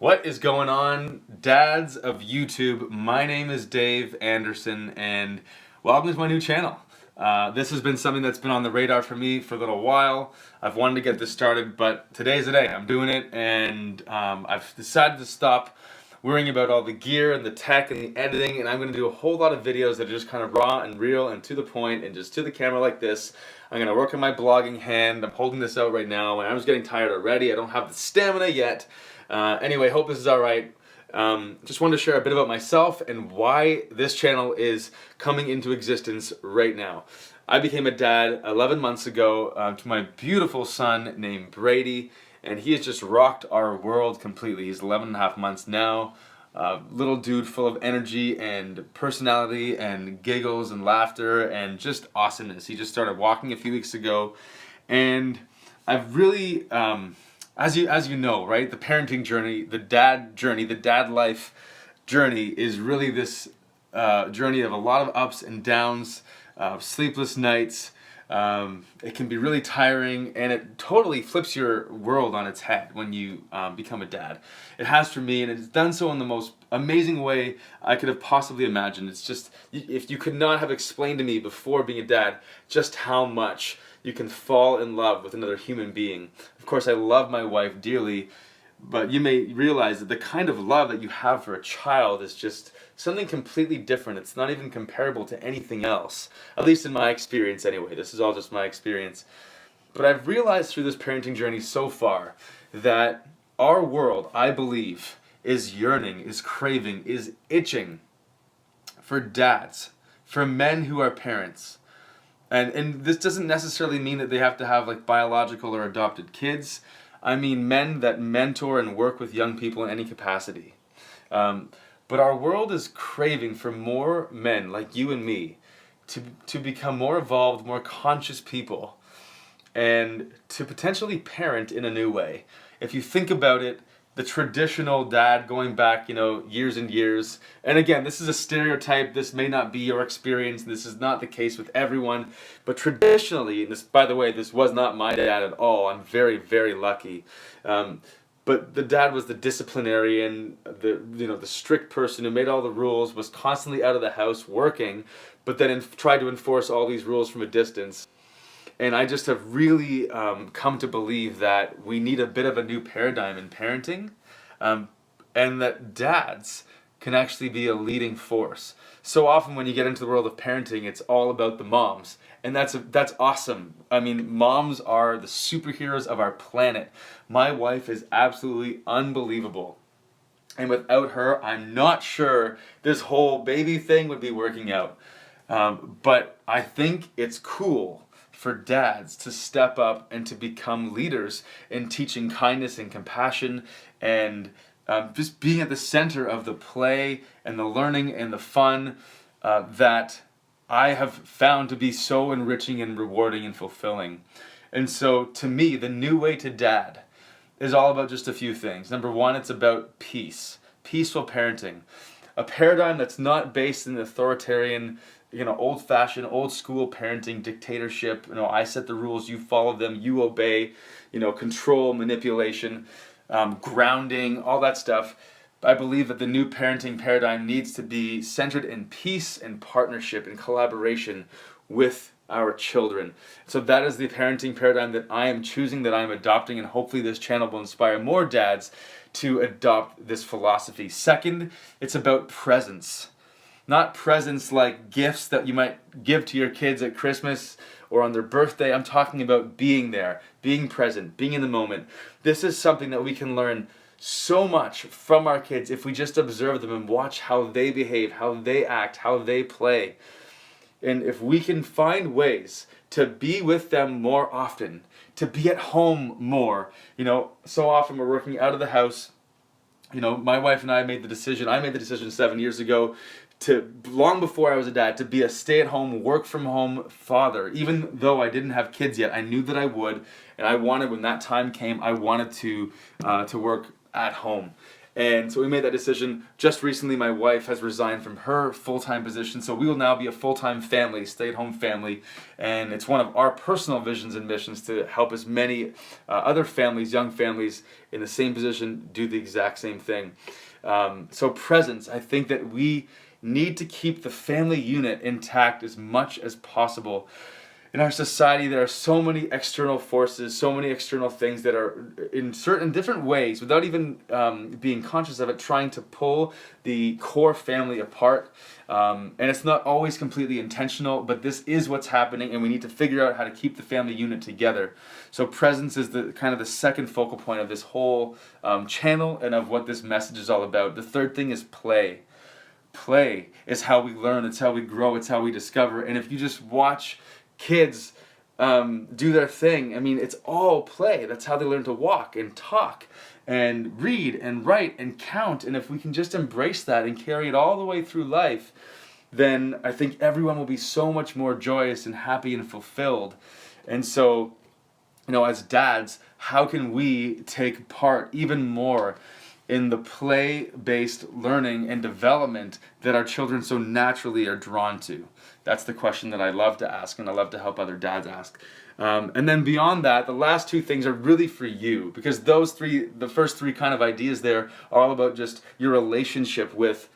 What is going on, dads of YouTube? My name is Dave Anderson, and welcome to my new channel. This has been something that's been on the radar for me for a little while. I've wanted to get this started, but today's the day. I'm doing it, and I've decided to stop worrying about all the gear and the tech and the editing, and I'm going to do a whole lot of videos that are just kind of raw and real and to the point and just to the camera like this. I'm going to work on my blogging hand. I'm holding this out right now, and I'm just getting tired already. I don't have the stamina yet. Anyway, hope this is alright. Just wanted to share a bit about myself and why this channel is coming into existence right now. I became a dad 11 months ago to my beautiful son named Brady, and he has just rocked our world completely. He's 11 and a half months now. Little dude full of energy and personality and giggles and laughter and just awesomeness. He just started walking a few weeks ago, and I've really... As you know, right, the parenting journey, the dad life journey is really this journey of a lot of ups and downs, sleepless nights. It can be really tiring, and it totally flips your world on its head when you become a dad. It has for me, and it's done so in the most amazing way I could have possibly imagined. It's just, if you could not have explained to me before being a dad just how much you can fall in love with another human being. Of course, I love my wife dearly, but you may realize that the kind of love that you have for a child is just something completely different. It's not even comparable to anything else, at least in my experience anyway. This is all just my experience. But I've realized through this parenting journey so far that our world, I believe, is yearning, is craving, is itching for dads, for men who are parents. And this doesn't necessarily mean that they have to have like biological or adopted kids. I mean men that mentor and work with young people in any capacity. But our world is craving for more men like you and me to become more evolved, more conscious people, and to potentially parent in a new way. If you think about it, the traditional dad going back, years and years. And again, this is a stereotype. This may not be your experience. This is not the case with everyone. But traditionally, and this, by the way, this was not my dad at all. I'm very, very lucky. But the dad was the disciplinarian, the strict person who made all the rules, was constantly out of the house working, but then tried to enforce all these rules from a distance. And I just have really come to believe that we need a bit of a new paradigm in parenting, and that dads can actually be a leading force. So often when you get into the world of parenting, it's all about the moms, and that's awesome. I mean, moms are the superheroes of our planet. My wife is absolutely unbelievable. And without her, I'm not sure this whole baby thing would be working out. But I think it's cool for dads to step up and to become leaders in teaching kindness and compassion and just being at the center of the play and the learning and the fun that I have found to be so enriching and rewarding and fulfilling. And so to me, the new way to dad is all about just a few things. Number one, it's about peace, peaceful parenting. A paradigm that's not based in authoritarian, old-fashioned, old-school parenting dictatorship. I set the rules, you follow them, you obey. Control, manipulation, grounding, all that stuff. I believe that the new parenting paradigm needs to be centered in peace and partnership and collaboration with our children. So that is the parenting paradigm that I am choosing, that I am adopting, and hopefully this channel will inspire more dads to adopt this philosophy. Second, it's about presence. Not presents like gifts that you might give to your kids at Christmas or on their birthday. I'm talking about being there, being present, being in the moment. This is something that we can learn so much from our kids if we just observe them and watch how they behave, how they act, how they play. And if we can find ways to be with them more often, to be at home more. So often we're working out of the house. My wife and I made the decision 7 years ago long before I was a dad, to be a stay-at-home, work-from-home father. Even though I didn't have kids yet, I knew that I would, and I wanted, when that time came, I wanted to work at home. And so we made that decision just recently. My wife has resigned from her full-time position, so we will now be a full-time family, stay-at-home family. And it's one of our personal visions and missions to help as many other families, young families in the same position, do the exact same thing. So presence, I think that we need to keep the family unit intact as much as possible. In our society, there are so many external forces, so many external things that are in certain different ways, without even being conscious of it, trying to pull the core family apart. And it's not always completely intentional, but this is what's happening, and we need to figure out how to keep the family unit together. So presence is the kind of the second focal point of this whole channel and of what this message is all about. The third thing is play. Play is how we learn, it's how we grow, it's how we discover. And if you just watch kids do their thing, I mean, it's all play. That's how they learn to walk and talk and read and write and count. And if we can just embrace that and carry it all the way through life, then I think everyone will be so much more joyous and happy and fulfilled. And so, as dads, how can we take part even more in the play-based learning and development that our children so naturally are drawn to? That's the question that I love to ask, and I love to help other dads ask. And then beyond that, the last two things are really for you, because the first three kind of ideas there are all about just your relationship with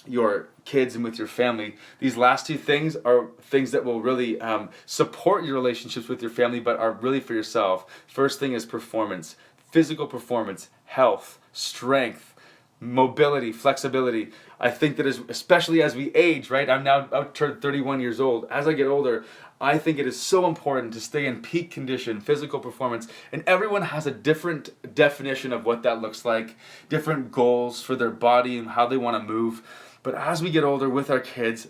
your kids and with your family. These last two things are things that will really support your relationships with your family, but are really for yourself. First thing is performance, physical performance, health, strength, mobility, flexibility. I think that especially as we age, right? I'm now turned 31 years old. As I get older, I think it is so important to stay in peak condition, physical performance, and everyone has a different definition of what that looks like, different goals for their body and how they want to move. But as we get older with our kids,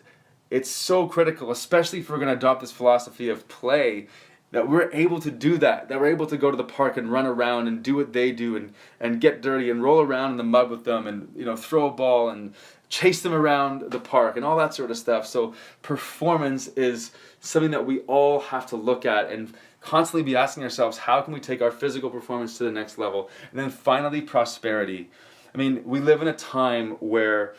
it's so critical, especially if we're going to adopt this philosophy of play, that we're able to do that we're able to go to the park and run around and do what they do and get dirty and roll around in the mud with them and throw a ball and chase them around the park and all that sort of stuff. So performance is something that we all have to look at and constantly be asking ourselves, how can we take our physical performance to the next level? And then finally, prosperity. I mean, we live in a time where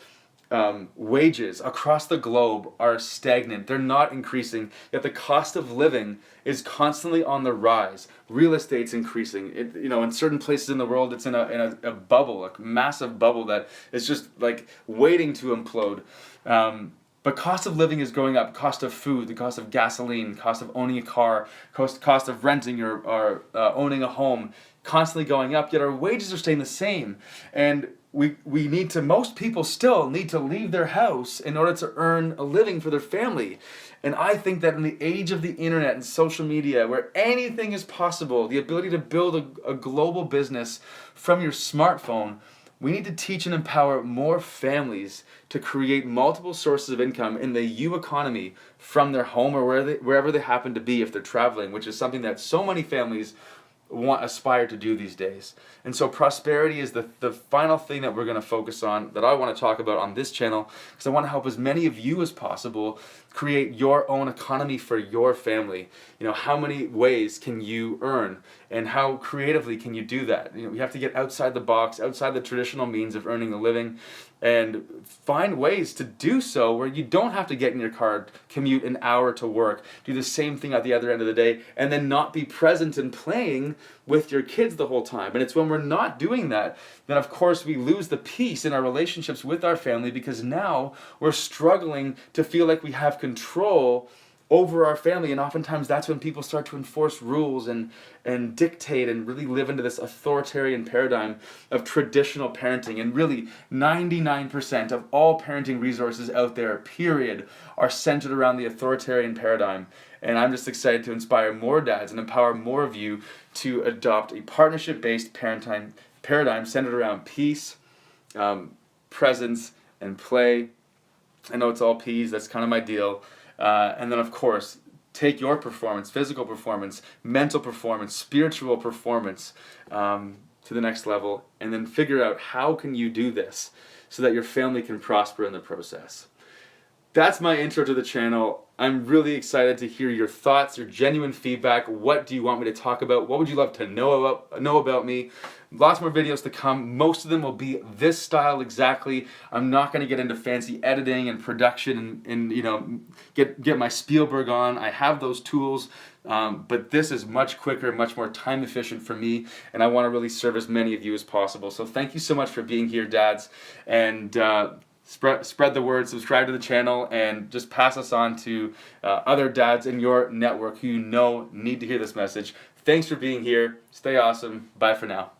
wages across the globe are stagnant. They're not increasing, yet the cost of living is constantly on the rise. Real estate's increasing. In certain places in the world, it's in a bubble, a massive bubble that is just like waiting to implode. But cost of living is going up. Cost of food, the cost of gasoline, cost of owning a car, cost of renting or owning a home, constantly going up, yet our wages are staying the same. And most people still need to leave their house in order to earn a living for their family. And I think that in the age of the internet and social media, where anything is possible, the ability to build a global business from your smartphone, we need to teach and empower more families to create multiple sources of income in the U economy from their home or wherever they happen to be if they're traveling, which is something that so many families aspire to do these days. And so prosperity is the final thing that we're going to focus on, that I want to talk about on this channel, because I want to help as many of you as possible create your own economy for your family. How many ways can you earn, and how creatively can you do that? We have to get outside the box, outside the traditional means of earning a living, and find ways to do so where you don't have to get in your car, commute an hour to work, do the same thing at the other end of the day, and then not be present and playing with your kids the whole time. And it's when we're not doing that, then of course we lose the peace in our relationships with our family, because now we're struggling to feel like we have control over our family. And oftentimes that's when people start to enforce rules and dictate and really live into this authoritarian paradigm of traditional parenting. And really 99% of all parenting resources out there, period, are centered around the authoritarian paradigm. And I'm just excited to inspire more dads and empower more of you to adopt a partnership-based paradigm centered around peace, presence, and play. I know it's all P's, that's kind of my deal. And then, of course, take your performance, physical performance, mental performance, spiritual performance to the next level, and then figure out how can you do this so that your family can prosper in the process. that's my intro to the channel. I'm really excited to hear your thoughts, your genuine feedback. What do you want me to talk about? What would you love to know about me? Lots more videos to come. Most of them will be this style exactly. I'm not going to get into fancy editing and production and you know, get my Spielberg on. I have those tools, but this is much quicker, much more time efficient for me, and I want to really serve as many of you as possible. So thank you so much for being here, dads, and spread the word, subscribe to the channel, and just pass us on to other dads in your network who you know need to hear this message. Thanks for being here. Stay awesome. Bye for now.